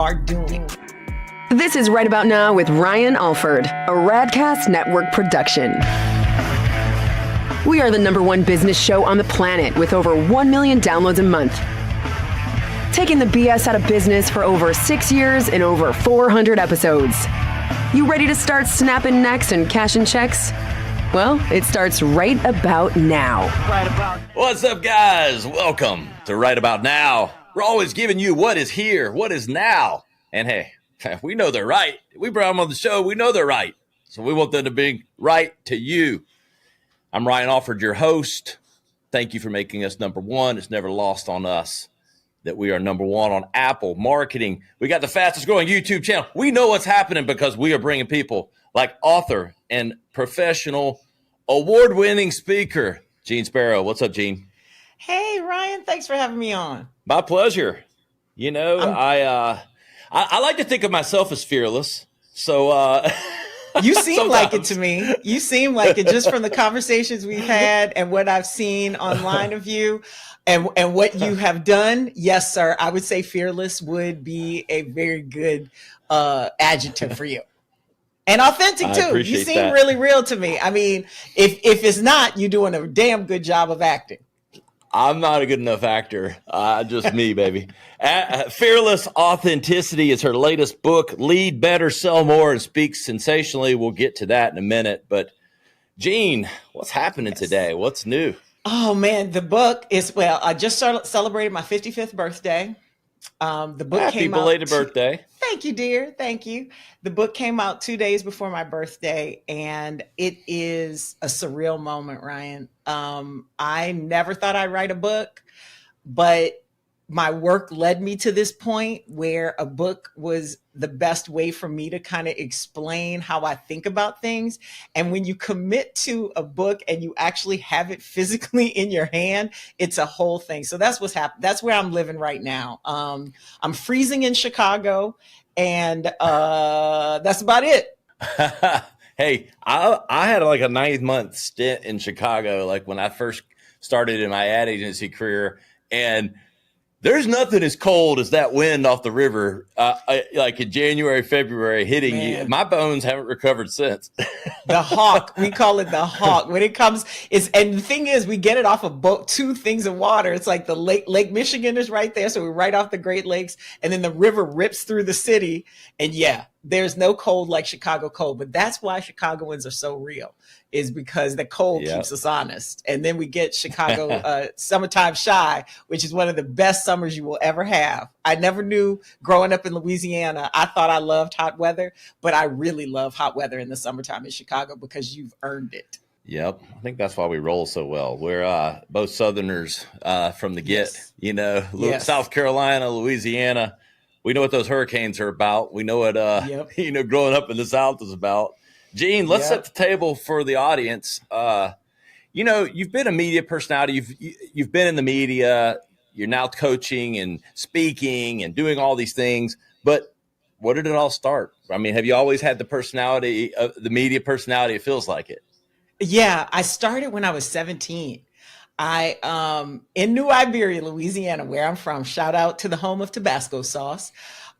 are doing. This is Right About Now with Ryan Alford, a Radcast Network production. We are the #1 business show on the planet with over 1 million downloads a month. Taking the BS out of business for over 6 years and over 400 episodes. You ready to start snapping necks and cashing checks? Well, it starts right about now. What's up, guys? Welcome to Right About Now. We're always giving you what is here, what is now. And hey, we know they're right. We brought them on the show. We know they're right. So we want them to be right to you. I'm Ryan Alford, your host. Thank you for making us #1. It's never lost on us that we are #1 on Apple marketing. We got the fastest growing YouTube channel. We know what's happening because we are bringing people like author and professional award-winning speaker, Jeanne Sparrow. What's up, Jeanne? Hey, Ryan, thanks for having me on. My pleasure. You know, I like to think of myself as fearless. So you seem like it to me. You seem like it just from the conversations we've had and what I've seen online of you and what you have done. Yes, sir. I would say fearless would be a very good adjective for you. And authentic too. You seem really real to me. I mean, if it's not, you're doing a damn good job of acting. I'm not a good enough actor. Just me, baby. Fearless Authenticity is her latest book. Lead better, sell more, and speak sensationally. We'll get to that in a minute. But Jeanne, what's happening today? What's new? Oh, man, the book is, I just celebrated my 55th birthday. The book Happy came belated birthday. Thank you, dear. Thank you. The book came out 2 days before my birthday, and it is a surreal moment, Ryan. I never thought I'd write a book, but my work led me to this point where a book was the best way for me to kind of explain how I think about things. And when you commit to a book and you actually have it physically in your hand, it's a whole thing. So that's what's happening. That's where I'm living right now. I'm freezing in Chicago, and that's about it. Hey, I had like a 9-month stint in Chicago, like when I first started in my ad agency career, and there's nothing as cold as that wind off the river, like in January, February, hitting you. My bones haven't recovered since. The hawk, we call it the hawk. When it comes, and the thing is, we get it off of both 2 things of water. It's like the Lake Michigan is right there, so we're right off the Great Lakes, and then the river rips through the city. And yeah, there's no cold like Chicago cold, but that's why Chicagoans are so real, is because the cold keeps us honest. And then we get Chicago summertime shy, which is one of the best summers you will ever have. I never knew growing up in Louisiana, I thought I loved hot weather, but I really love hot weather in the summertime in Chicago because you've earned it. Yep. I think that's why we roll so well. We're both Southerners from the get, you know, South Carolina, Louisiana. We know what those hurricanes are about. We know what, you know, growing up in the South is about. Jeanne, let's set the table for the audience. You know, you've been a media personality. You've been in the media. You're now coaching and speaking and doing all these things. But where did it all start? I mean, have you always had the personality, the media personality? It feels like it. Yeah, I started when I was 17. In New Iberia, Louisiana, where I'm from. Shout out to the home of Tabasco sauce.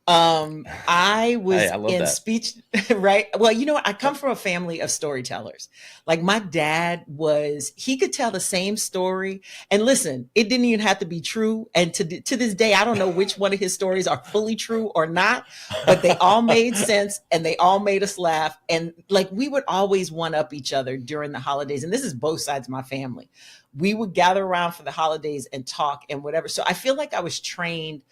I was in speech, right? Well, you know what? I come from a family of storytellers. Like my dad he could tell the same story. And listen, it didn't even have to be true. And to this day, I don't know which one of his stories are fully true or not, but they all made sense and they all made us laugh. And like, we would always one up each other during the holidays. And this is both sides of my family. We would gather around for the holidays and talk and whatever. So I feel like I was trained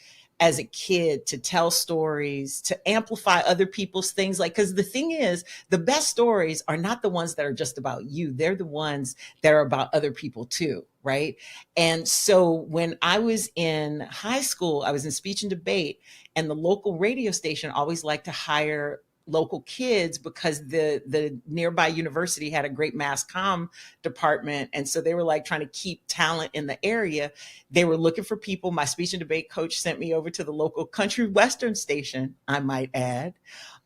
as a kid to tell stories, to amplify other people's things. Like, because the thing is, the best stories are not the ones that are just about you. They're the ones that are about other people too, right? And so when I was in high school, I was in speech and debate, and the local radio station always liked to hire local kids because the nearby university had a great mass comm department. And so they were like trying to keep talent in the area. They were looking for people. My speech and debate coach sent me over to the local country western station, I might add,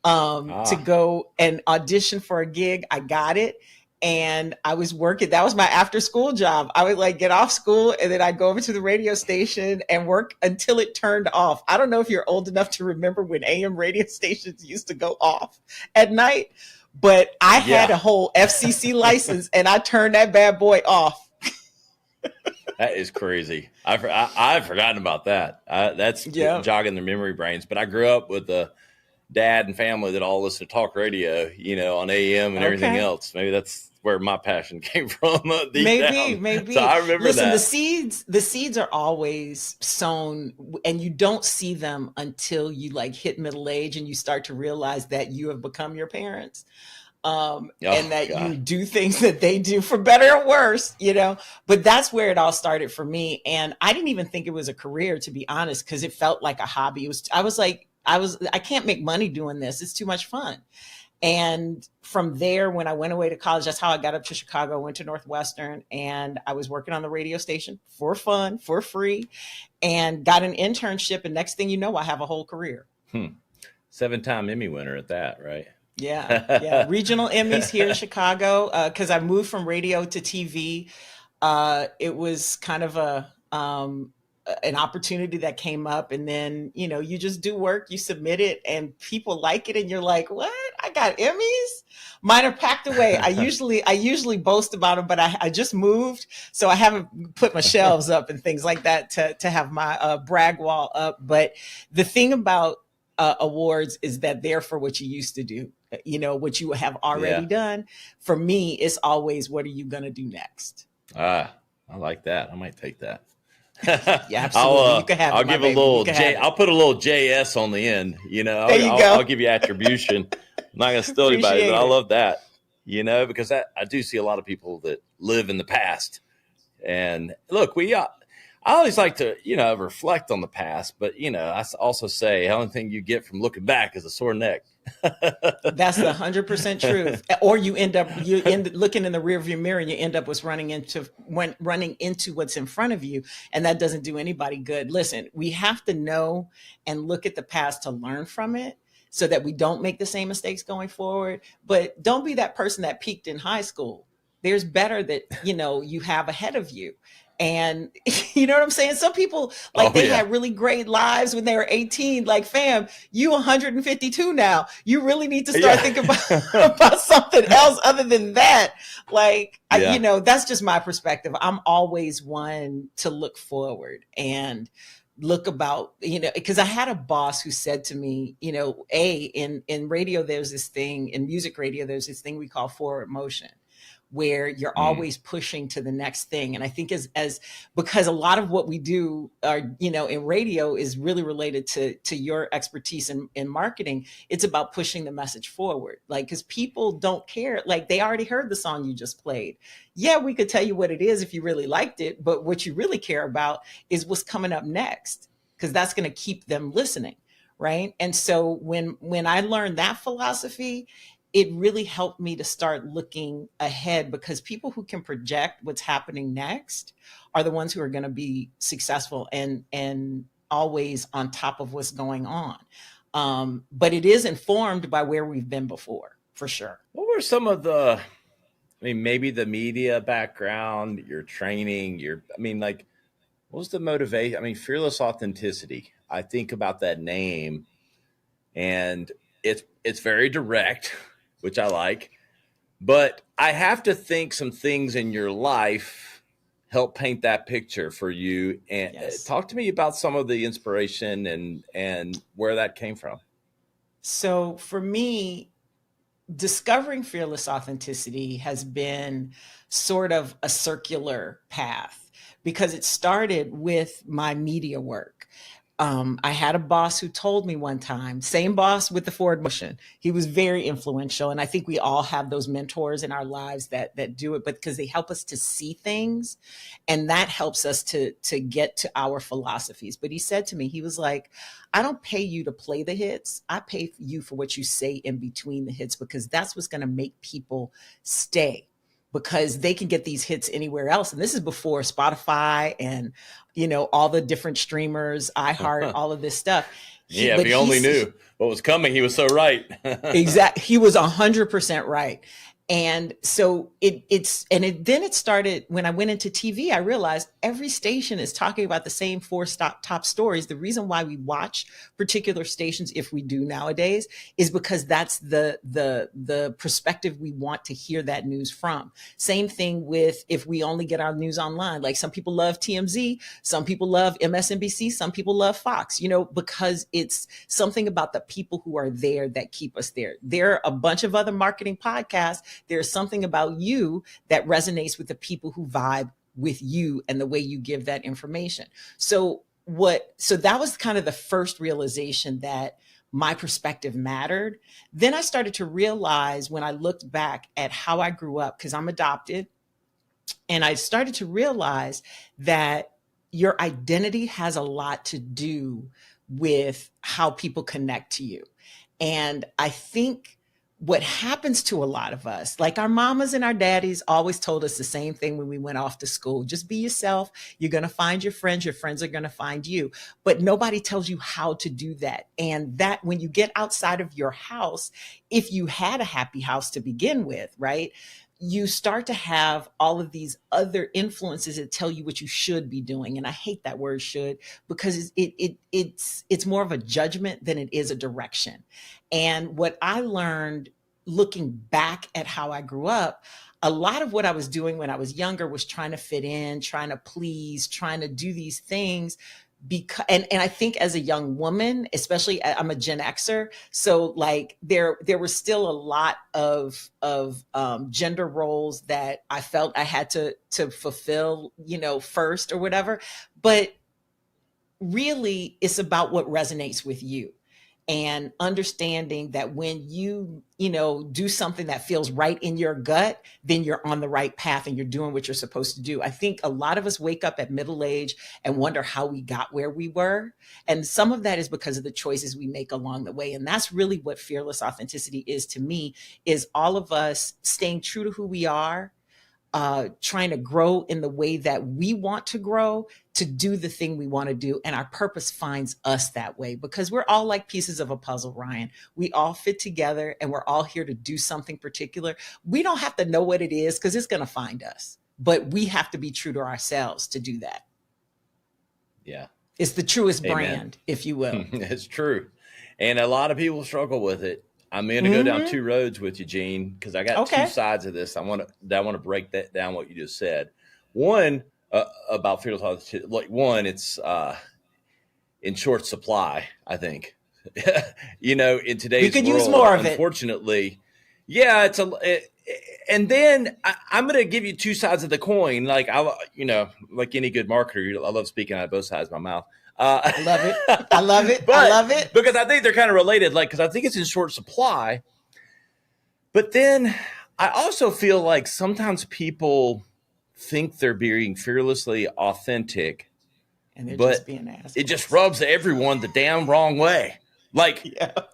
to go and audition for a gig. I got it. and I was working. That was my after school job. I would like get off school and then I'd go over to the radio station and work until it turned off. I don't know if you're old enough to remember when AM radio stations used to go off at night, but I had a whole FCC license and I turned that bad boy off. That is crazy. I've forgotten about that. That's jogging their memory brains. But I grew up with a dad and family that all listen to talk radio, on AM and everything else. Maybe that's where my passion came from. Maybe. So I remember that. The seeds are always sown, and you don't see them until you like hit middle age and you start to realize that you have become your parents. And that you do things that they do for better or worse, but that's where it all started for me. And I didn't even think it was a career, to be honest, because it felt like a hobby. I can't make money doing this. It's too much fun. And from there, when I went away to college, that's how I got up to Chicago, went to Northwestern, and I was working on the radio station for fun, for free, and got an internship. And next thing you know, I have a whole career. 7-time Emmy winner at that, right? Yeah. Regional Emmys here in Chicago, because I moved from radio to TV. It was kind of an opportunity that came up, and then you just do work, you submit it, and people like it, and you're like, what? I got Emmys? Mine are packed away. I usually boast about them, but I just moved, so I haven't put my shelves up and things like that to have my brag wall up. But the thing about awards is that they're for what you used to do, what you have already done. For me, it's always, what are you going to do next? I like that. I might take that. Yeah, absolutely. You can have it, I'll give a little I'll put a little JS on the end. There you go. I'll give you attribution. I'm not going to steal anybody, but I love that. Because I do see a lot of people that live in the past. And look, I always like to reflect on the past, but I also say the only thing you get from looking back is a sore neck. That's the 100% truth. Or you end up looking in the rearview mirror and you end up with running into what's in front of you, and that doesn't do anybody good. Listen, we have to know and look at the past to learn from it, so that we don't make the same mistakes going forward. But don't be that person that peaked in high school. There's better that you have ahead of you. And you know what I'm saying? Some people had really great lives when they were 18. Like, fam, you 152 now. You really need to start thinking about something else other than that. Like, that's just my perspective. I'm always one to look forward and look about, because I had a boss who said to me, in radio, there's this thing, in music radio, there's this thing we call forward motion, where you're always pushing to the next thing. And I think as because a lot of what we do in radio is really related to your expertise in marketing. It's about pushing the message forward. Like, because people don't care. Like, they already heard the song you just played. Yeah, we could tell you what it is if you really liked it, but what you really care about is what's coming up next, because that's going to keep them listening. Right. And so when I learned that philosophy, it really helped me to start looking ahead, because people who can project what's happening next are the ones who are going to be successful and always on top of what's going on. But it is informed by where we've been before, for sure. What were some of maybe the media background, your training, what was the motivation? Fearless authenticity. I think about that name, and it's very direct, which I like, but I have to think some things in your life help paint that picture for you. And talk to me about some of the inspiration and where that came from. So for me, discovering fearless authenticity has been sort of a circular path, because it started with my media work. I had a boss who told me one time, same boss with the forward motion. He was very influential. And I think we all have those mentors in our lives that do it, but because they help us to see things, and that helps us to get to our philosophies. But he said to me, he was like, I don't pay you to play the hits. I pay you for what you say in between the hits, because that's what's going to make people stay, because they can get these hits anywhere else. And this is before Spotify and, all the different streamers, iHeart, all of this stuff. If he only knew what was coming, he was so right. Exactly. He was 100% right. And so then it started when I went into TV. I realized every station is talking about the same four top stories. The reason why we watch particular stations, if we do nowadays, is because that's the perspective we want to hear that news from. Same thing with if we only get our news online. Like some people love TMZ, some people love MSNBC, some people love Fox, because it's something about the people who are there that keep us there. There are a bunch of other marketing podcasts. There's something about you that resonates with the people who vibe with you and the way you give that information. So that was kind of the first realization that my perspective mattered. Then I started to realize when I looked back at how I grew up, because I'm adopted, and I started to realize that your identity has a lot to do with how people connect to you. And I think what happens to a lot of us, like our mamas and our daddies always told us the same thing when we went off to school: just be yourself. You're going to find your friends are going to find you. But nobody tells you how to do that. And that when you get outside of your house, if you had a happy house to begin with, right, you start to have all of these other influences that tell you what you should be doing. And I hate that word should, because it's more of a judgment than it is a direction. And what I learned looking back at how I grew up, a lot of what I was doing when I was younger was trying to fit in, trying to please, trying to do these things. Because and I think as a young woman, especially, I'm a Gen Xer, so like there were still a lot of gender roles that I felt I had to fulfill, first or whatever. But really, it's about what resonates with you. And understanding that when you do something that feels right in your gut, then you're on the right path and you're doing what you're supposed to do. I think a lot of us wake up at middle age and wonder how we got where we were. And some of that is because of the choices we make along the way. And that's really what fearless authenticity is to me, is all of us staying true to who we are, trying to grow in the way that we want to grow, to do the thing we want to do. And our purpose finds us that way, because we're all like pieces of a puzzle, Ryan. We all fit together and we're all here to do something particular. We don't have to know what it is because it's going to find us, but we have to be true to ourselves to do that. Yeah. It's the truest Amen. Brand, if you will. It's true. And a lot of people struggle with it. I'm going to go down two roads with you, Jeanne, because I got two sides of this. I want to break that down, what you just said. One, about fearless authenticity. Like one, it's in short supply, I think. In today's world, we could use more of it. Unfortunately, yeah, and then I'm going to give you two sides of the coin. Like like any good marketer, I love speaking out of both sides of my mouth. I love it. I love it. I love it. Because I think they're kind of related, because I think it's in short supply. But then I also feel like sometimes people think they're being fearlessly authentic, and they're just being assholes. It just rubs everyone the damn wrong way.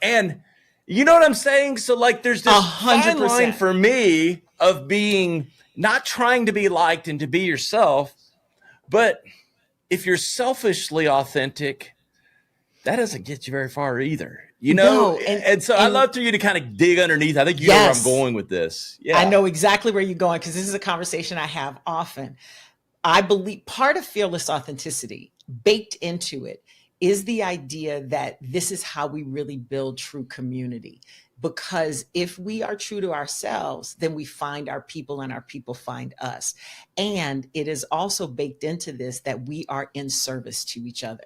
And you know what I'm saying? So there's this 100% fine line for me of being not trying to be liked and to be yourself, but if you're selfishly authentic, that doesn't get you very far either, No, and so I'd love for you to kind of dig underneath. I think you know where I'm going with this. Yeah, I know exactly where you're going, because this is a conversation I have often. I believe part of fearless authenticity, baked into it, is the idea that this is how we really build true community. Because if we are true to ourselves, then we find our people and our people find us. And it is also baked into this that we are in service to each other.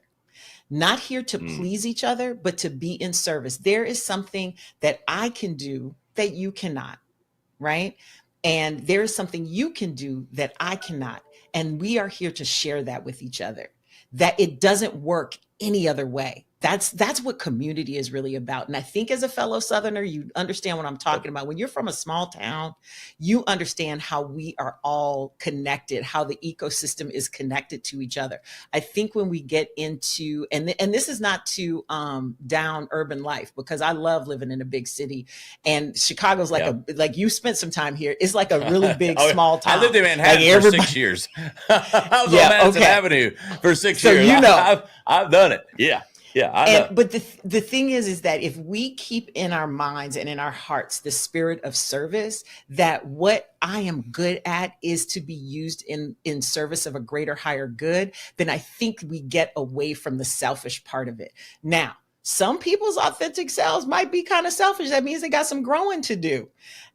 Not here to please each other, but to be in service. There is something that I can do that you cannot, right? And there is something you can do that I cannot. And we are here to share that with each other. That it doesn't work any other way. That's what community is really about. And I think as a fellow Southerner, you understand what I'm talking about. When you're from a small town, you understand how we are all connected, how the ecosystem is connected to each other. I think when we get into, and this is not to down urban life, because I love living in a big city, and Chicago's like you spent some time here. It's like a really big small town. I lived in Manhattan for 6 years. I was on Madison Avenue for 6 years. So I've done it. Yeah. Yeah, I know. But the thing is that if we keep in our minds and in our hearts the spirit of service, that what I am good at is to be used in service of a greater, higher good, then I think we get away from the selfish part of it. Now, some people's authentic selves might be kind of selfish. That means they got some growing to do.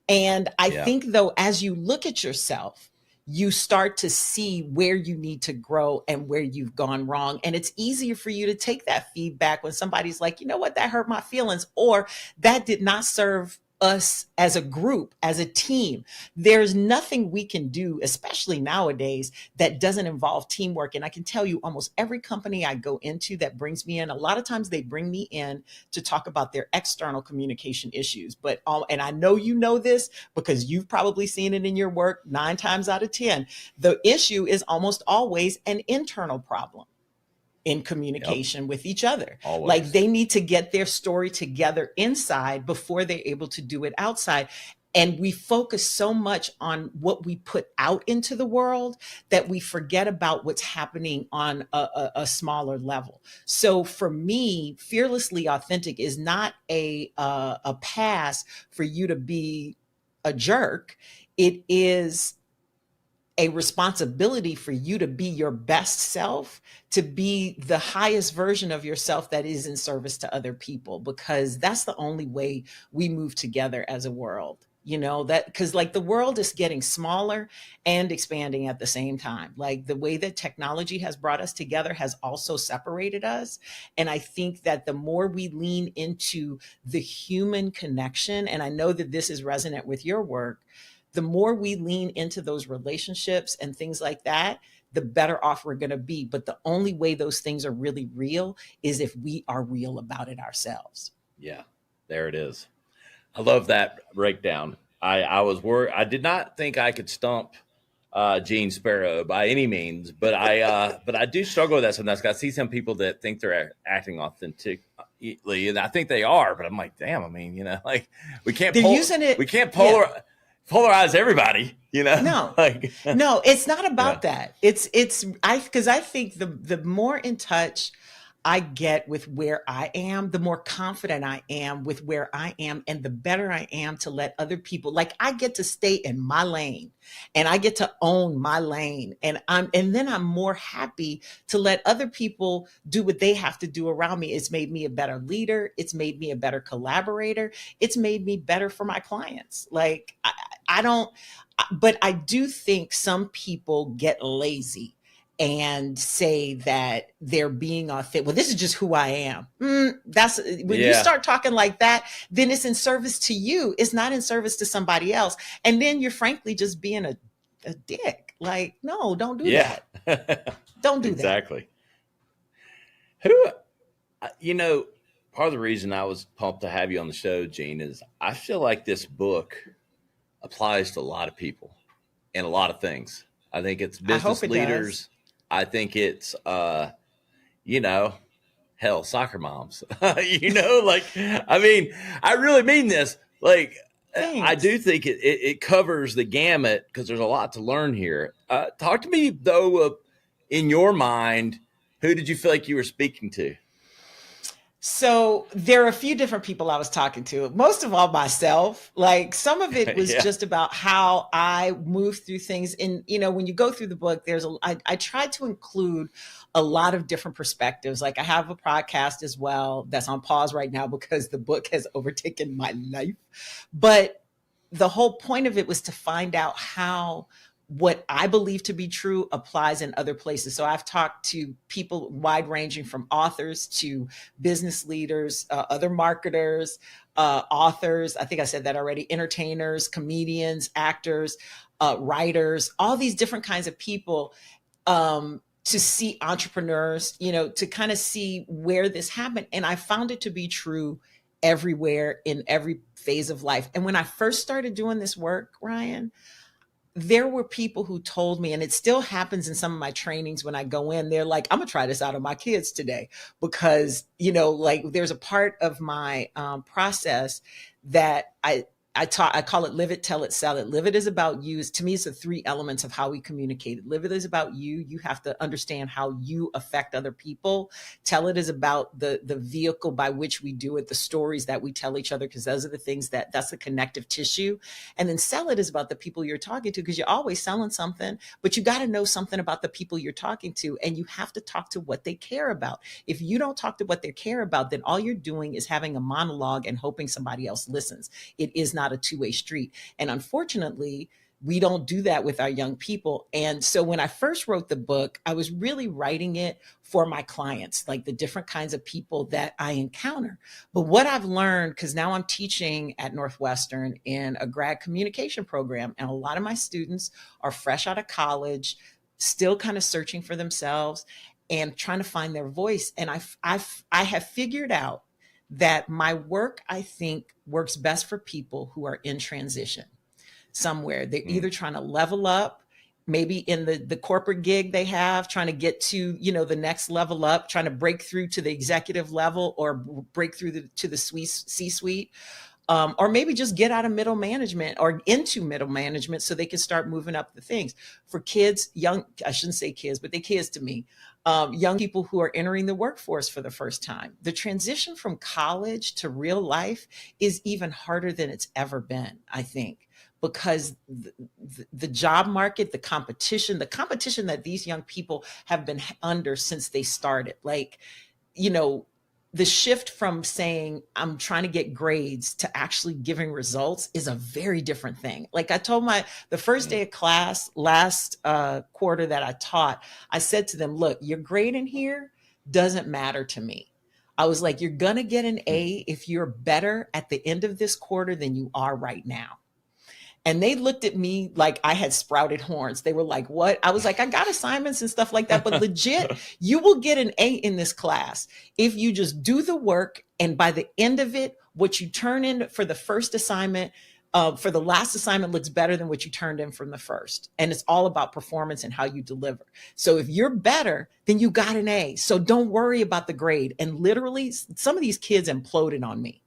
And I think, though, as you look at yourself, you start to see where you need to grow and where you've gone wrong. And it's easier for you to take that feedback when somebody's like, you know what, that hurt my feelings, or that did not serve us as a group, as a team. There's nothing we can do, especially nowadays, that doesn't involve teamwork. And I can tell you, almost every company I go into that brings me in, a lot of times they bring me in to talk about their external communication issues. But and I know you know this because you've probably seen it in your work 9 times out of 10. The issue is almost always an internal problem in communication with each other. Always. Like they need to get their story together inside before they're able to do it outside. And we focus so much on what we put out into the world that we forget about what's happening on a smaller level. So for me, fearlessly authentic is not a pass for you to be a jerk. It is a responsibility for you to be your best self, to be the highest version of yourself that is in service to other people, because that's the only way we move together as a world. You know, that because like the world is getting smaller and expanding at the same time. Like the way that technology has brought us together has also separated us. And I think that the more we lean into the human connection, and I know that this is resonant with your work, the more we lean into those relationships and things like that, the better off we're going to be. But the only way those things are really real is if we are real about it ourselves. Yeah, there it is. I love that breakdown. I was worried. I did not think I could stump Jeanne Sparrow by any means, but I do struggle with that sometimes. I see some people that think they're acting authentically, and I think they are. But I'm like, damn. I mean, you know, like we can't. Using it. We can't polarize everybody, you know. No, like, no, it's not about that. Because I think the more in touch I get with where I am, the more confident I am with where I am, and the better I am to let other people, like I get to stay in my lane and I get to own my lane. And then I'm more happy to let other people do what they have to do around me. It's made me a better leader. It's made me a better collaborator. It's made me better for my clients. Like but I do think some people get lazy and say that they're being authentic. Well, this is just who I am. That's when you start talking like that, then it's in service to you. It's not in service to somebody else. And then you're frankly just being a dick. Like, no, don't do that. Don't do exactly. that. Part of the reason I was pumped to have you on the show, Jeanne, is I feel like this book applies to a lot of people and a lot of things. I think it's business leaders. Does. I think it's, soccer moms, I mean, I really mean this. Like, thanks. I do think it covers the gamut because there's a lot to learn here. Talk to me, though, in your mind, who did you feel like you were speaking to? So there are a few different people I was talking to, most of all myself. Like some of it was just about how I moved through things. And, when you go through the book, I tried to include a lot of different perspectives. Like I have a podcast as well that's on pause right now because the book has overtaken my life. But the whole point of it was to find out how what I believe to be true applies in other places. So I've talked to people wide ranging from authors to business leaders, other marketers, authors. I think I said that already, entertainers, comedians, actors, writers, all these different kinds of people, to see entrepreneurs, to kind of see where this happened. And I found it to be true everywhere in every phase of life. And when I first started doing this work, Ryan, there were people who told me, and it still happens in some of my trainings when I go in, they're like, I'm gonna try this out on my kids today because, there's a part of my process that I I call it live it, tell it, sell it. Live it is about you. To me, it's the three elements of how we communicate. Live it is about you. You have to understand how you affect other people. Tell it is about the vehicle by which we do it, the stories that we tell each other, because those are the things that's the connective tissue. And then sell it is about the people you're talking to, because you're always selling something, but you got to know something about the people you're talking to, and you have to talk to what they care about. If you don't talk to what they care about, then all you're doing is having a monologue and hoping somebody else listens. It is not a two-way street. And unfortunately, we don't do that with our young people. And so when I first wrote the book, I was really writing it for my clients, like the different kinds of people that I encounter. But what I've learned, because now I'm teaching at Northwestern in a grad communication program, and a lot of my students are fresh out of college, still kind of searching for themselves and trying to find their voice. And I have figured out that my work, I think, works best for people who are in transition somewhere. They're either trying to level up, maybe in the corporate gig they have, trying to get to, the next level up, trying to break through to the executive level or break through to the C-suite. Or maybe just get out of middle management or into middle management so they can start moving up the things. For kids, I shouldn't say kids, but they're kids to me, young people who are entering the workforce for the first time. The transition from college to real life is even harder than it's ever been, I think, because the job market, the competition that these young people have been under since they started, the shift from saying I'm trying to get grades to actually giving results is a very different thing. Like I told the first day of class last quarter that I taught, I said to them, look, your grade in here doesn't matter to me. I was like, you're going to get an A if you're better at the end of this quarter than you are right now. And they looked at me like I had sprouted horns. They were like, what? I was like, I got assignments and stuff like that, but legit, you will get an A in this class if you just do the work. And by the end of it, what you turn in for the first assignment, for the last assignment looks better than what you turned in from the first. And it's all about performance and how you deliver. So if you're better, then you got an A. So don't worry about the grade. And literally, some of these kids imploded on me.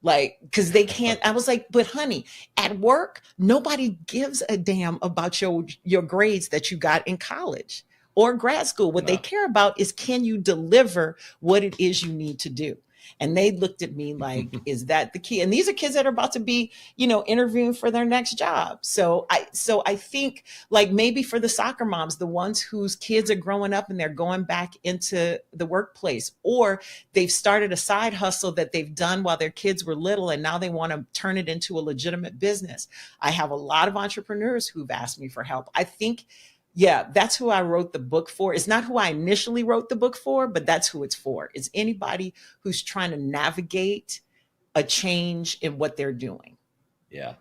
Because they can't. I was like, but honey, at work, nobody gives a damn about your grades that you got in college or grad school. What they care about is, can you deliver what it is you need to do? And they looked at me like, is that the key? And these are kids that are about to be, interviewing for their next job. So I think, like, maybe for the soccer moms, the ones whose kids are growing up and they're going back into the workplace, or they've started a side hustle that they've done while their kids were little, and now they want to turn it into a legitimate business. I have a lot of entrepreneurs who've asked me for help. I think, yeah, that's who I wrote the book for. It's not who I initially wrote the book for, but that's who it's for. It's anybody who's trying to navigate a change in what they're doing. Yeah.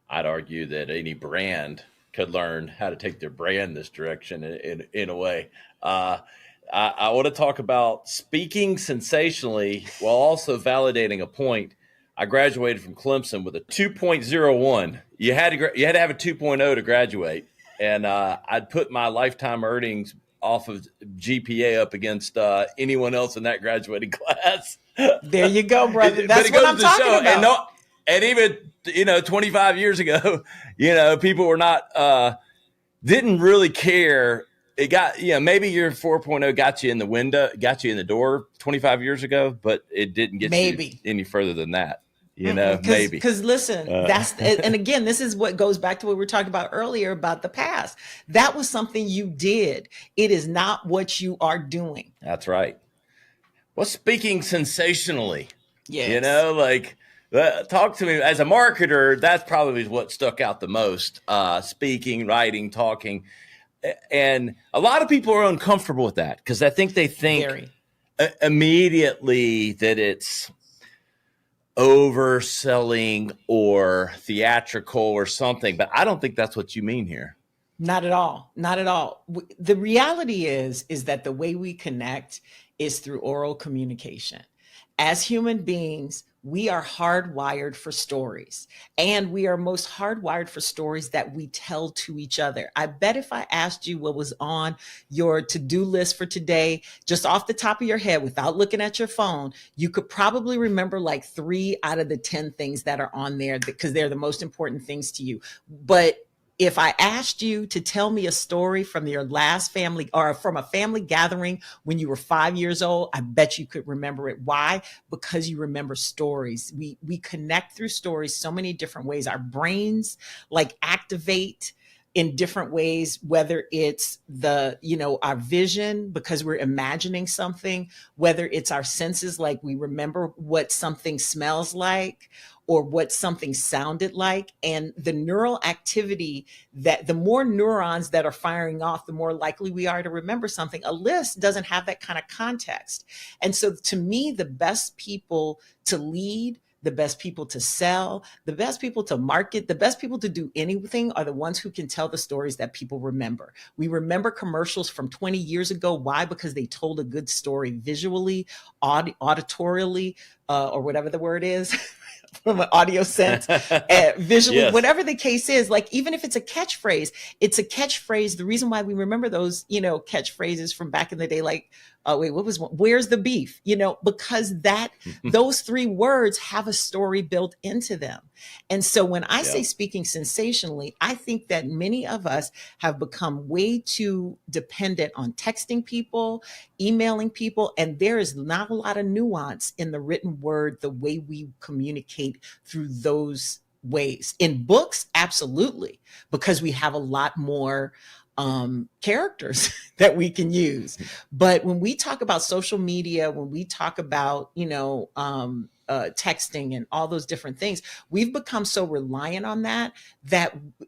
I'd argue that any brand could learn how to take their brand this direction in a way. I want to talk about speaking sensationally while also validating a point. I graduated from Clemson with a 2.01. You had to have a 2.0 to graduate. And I'd put my lifetime earnings off of GPA up against anyone else in that graduating class. There you go, brother. That's what I'm talking about. And even 25 years ago, people were not didn't really care. It got maybe your 4.0 got you in the window, got you in the door 25 years ago, but it didn't get you any further than that. Maybe. Because listen, and again, this is what goes back to what we were talking about earlier about the past. That was something you did. It is not what you are doing. That's right. Well, speaking sensationally, yes. Talk to me as a marketer. That's probably what stuck out the most. Speaking, writing, talking. And a lot of people are uncomfortable with that because I think they think immediately that it's overselling or theatrical or something, but I don't think that's what you mean here. Not at all. Not at all. The reality is that the way we connect is through oral communication. As human beings, we are hardwired for stories, and we are most hardwired for stories that we tell to each other. I bet if I asked you what was on your to-do list for today, just off the top of your head, without looking at your phone, you could probably remember like 3 out of the 10 things that are on there because they're the most important things to you. But if I asked you to tell me a story from your last family or from a family gathering when you were 5 years old, I bet you could remember it. Why? Because you remember stories. We connect through stories so many different ways. Our brains like activate in different ways, whether it's our vision because we're imagining something, whether it's our senses, like we remember what something smells like or what something sounded like. And the neural activity, that the more neurons that are firing off, the more likely we are to remember something. A list doesn't have that kind of context. And so to me, the best people to lead, the best people to sell, the best people to market, the best people to do anything are the ones who can tell the stories that people remember. We remember commercials from 20 years ago. Why? Because they told a good story visually, auditorially, or whatever the word is. From an audio sense, visually, yes. Whatever the case is, like even if it's a catchphrase, it's a catchphrase. The reason why we remember those, catchphrases from back in the day, like, where's the beef? Because those 3 words have a story built into them. And so when I say speaking sensationally, I think that many of us have become way too dependent on texting people, emailing people, and there is not a lot of nuance in the written word, the way we communicate through those ways. In books, absolutely, because we have a lot more characters that we can use. But when we talk about social media, when we talk about, texting and all those different things, we've become so reliant on that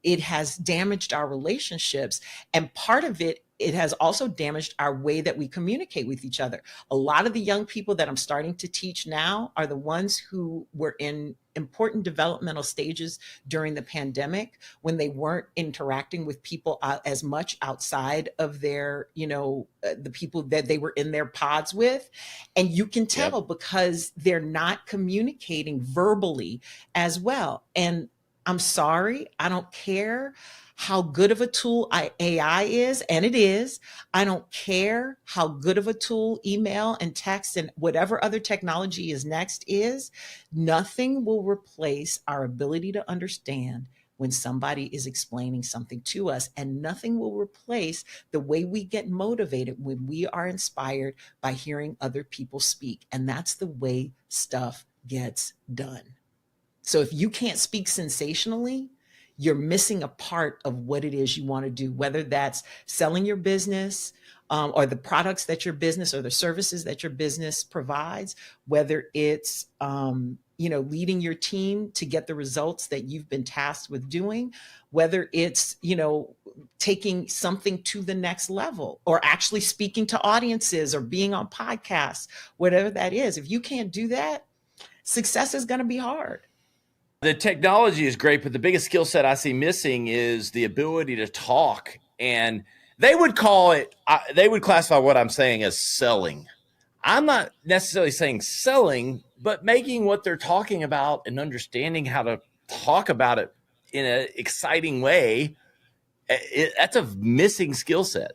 it has damaged our relationships. And part of it has also damaged our way that we communicate with each other. A lot of the young people that I'm starting to teach now are the ones who were in important developmental stages during the pandemic when they weren't interacting with people as much outside of their, the people that they were in their pods with. And you can tell because they're not communicating verbally as well. And I'm sorry, I don't care how good of a tool AI is, and it is. I don't care how good of a tool email and text and whatever other technology is next is. Nothing will replace our ability to understand when somebody is explaining something to us, and nothing will replace the way we get motivated when we are inspired by hearing other people speak. And that's the way stuff gets done. So if you can't speak sensationally, you're missing a part of what it is you want to do, whether that's selling your business or the products that your business or the services that your business provides, whether it's, leading your team to get the results that you've been tasked with doing, whether it's, taking something to the next level or actually speaking to audiences or being on podcasts, whatever that is. If you can't do that, success is going to be hard. The technology is great, but the biggest skill set I see missing is the ability to talk. And they would classify what I'm saying as selling. I'm not necessarily saying selling, but making what they're talking about and understanding how to talk about it in an exciting way. That's a missing skill set.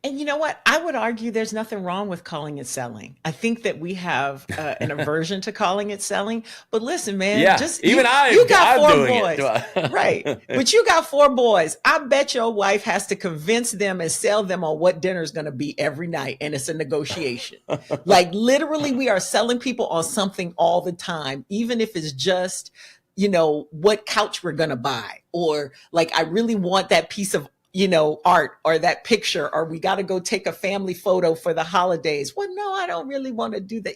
And you know what? I would argue there's nothing wrong with calling it selling. I think that we have an aversion to calling it selling. But listen, man, you got 4 boys, right? But you got 4 boys. I bet your wife has to convince them and sell them on what dinner is going to be every night, and it's a negotiation. Like literally, we are selling people on something all the time, even if it's just, what couch we're going to buy, or like I really want that piece of art or that picture, or we got to go take a family photo for the holidays. Well, no, I don't really want to do that.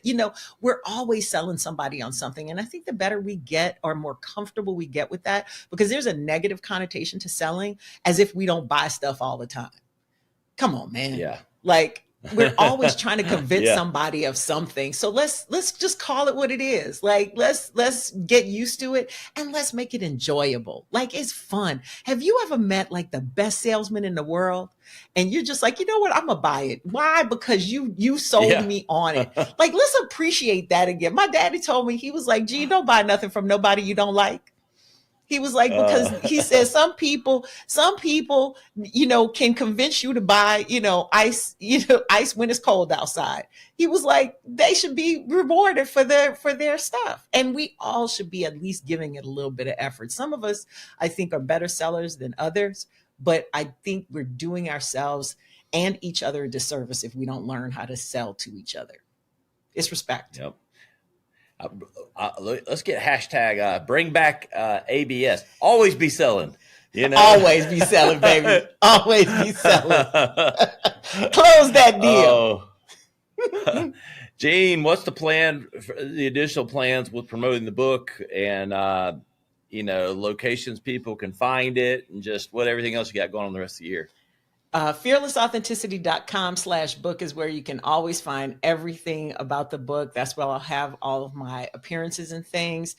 We're always selling somebody on something. And I think the better we get or more comfortable we get with that, because there's a negative connotation to selling as if we don't buy stuff all the time. Come on, man. Yeah. Like we're always trying to convince Yeah. somebody of something. So let's just call it what it is. Like let's get used to it and let's make it enjoyable. Like it's fun. Have you ever met like the best salesman in the world? And you're just like, you know what? I'm gonna buy it. Why? Because you sold Yeah. me on it. Like, let's appreciate that again. My daddy told me, he was like, gee, don't buy nothing from nobody you don't like. He was like, because he says some people, can convince you to buy, ice when it's cold outside. He was like, they should be rewarded for their stuff. And we all should be at least giving it a little bit of effort. Some of us, I think, are better sellers than others, but I think we're doing ourselves and each other a disservice if we don't learn how to sell to each other. It's respect. Yep. Let's get hashtag bring back ABS. Always be selling. Always be selling, baby. Always be selling. Close that deal. Oh. Jeanne, what's the plan? The additional plans with promoting the book and locations people can find it, and just everything else you got going on the rest of the year. Fearlessauthenticity.com/book is where you can always find everything about the book. That's where I'll have all of my appearances and things.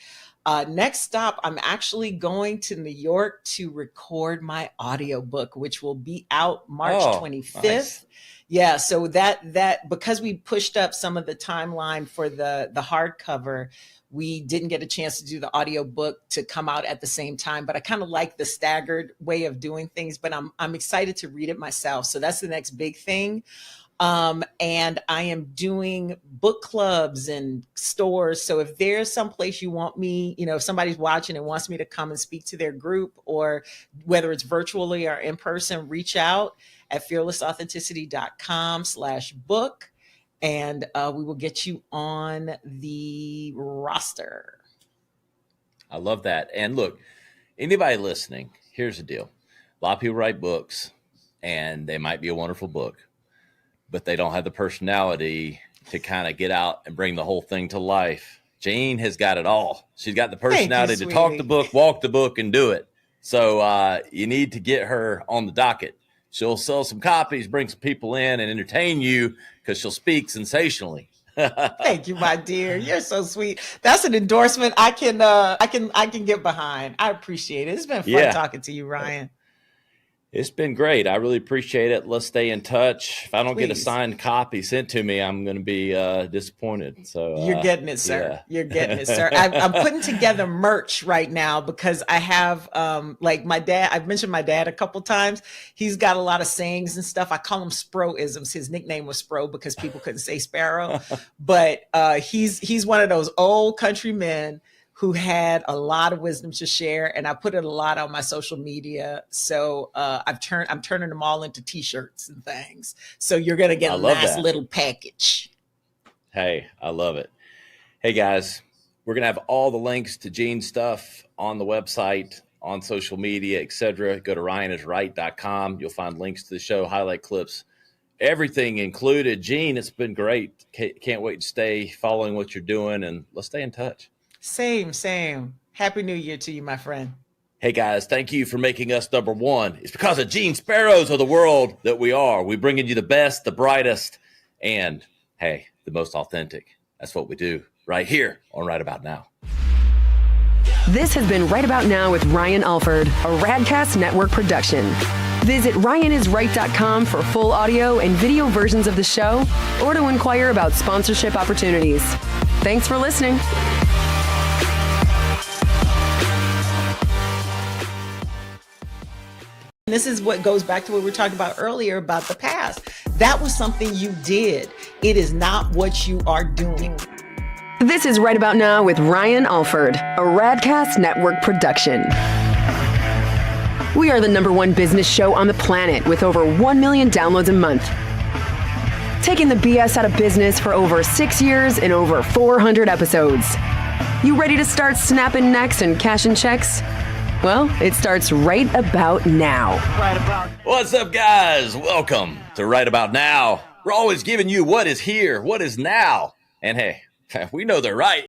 Next stop, I'm actually going to New York to record my audiobook, which will be out March 25th. Nice. Yeah, so that because we pushed up some of the timeline for the hardcover, we didn't get a chance to do the audiobook to come out at the same time, but I kind of like the staggered way of doing things, but I'm excited to read it myself. So that's the next big thing. And I am doing book clubs and stores. So if there's some place you want me, if somebody's watching and wants me to come and speak to their group, or whether it's virtually or in person, reach out at fearlessauthenticity.com/book. And we will get you on the roster. I love that. And look, anybody listening, here's the deal. A lot of people write books, and they might be a wonderful book, but they don't have the personality to kind of get out and bring the whole thing to life. Jeanne has got it all. She's got the personality to talk the book, walk the book, and do it. So you need to get her on the docket. She'll sell some copies, bring some people in, and entertain you because she'll speak sensationally. Thank you, my dear. You're so sweet. That's an endorsement I can get behind. I appreciate it. It's been fun talking to you, Ryan. It's been great. I really appreciate it. Let's stay in touch. If I don't get a signed copy sent to me, I'm going to be disappointed. So you're getting it, sir. Yeah. You're getting it, sir. I'm putting together merch right now because I have like my dad. I've mentioned my dad a couple times. He's got a lot of sayings and stuff. I call him Sproisms. His nickname was Spro because people couldn't say Sparrow. But he's one of those old country men who had a lot of wisdom to share, and I put it a lot on my social media. So I'm turning them all into T-shirts and things. So you're gonna get a nice little package. Hey, I love it. Hey guys, we're gonna have all the links to Jeanne's stuff on the website, on social media, etc. Go to ryanisright.com. You'll find links to the show, highlight clips, everything included. Jeanne, it's been great. Can't wait to stay following what you're doing, and let's stay in touch. Same. Happy New Year to you, my friend. Hey, guys, thank you for making us number one. It's because of Jeanne Sparrows of the world that we are. We're bringing you the best, the brightest, and, hey, the most authentic. That's what we do right here on Right About Now. This has been Right About Now with Ryan Alford, a Radcast Network production. Visit ryanisright.com for full audio and video versions of the show, or to inquire about sponsorship opportunities. Thanks for listening. This is what goes back to what we were talking about earlier about the past. That was something you did. It is not what you are doing. This is Right About Now with Ryan Alford, a Radcast Network production. We are the #1 business show on the planet with over 1 million downloads a month. Taking the BS out of business for over 6 years and over 400 episodes. You ready to start snapping necks and cashing checks? Well, it starts right about now. What's up, guys? Welcome to Right About Now. We're always giving you what is here, what is now. And hey, we know they're right.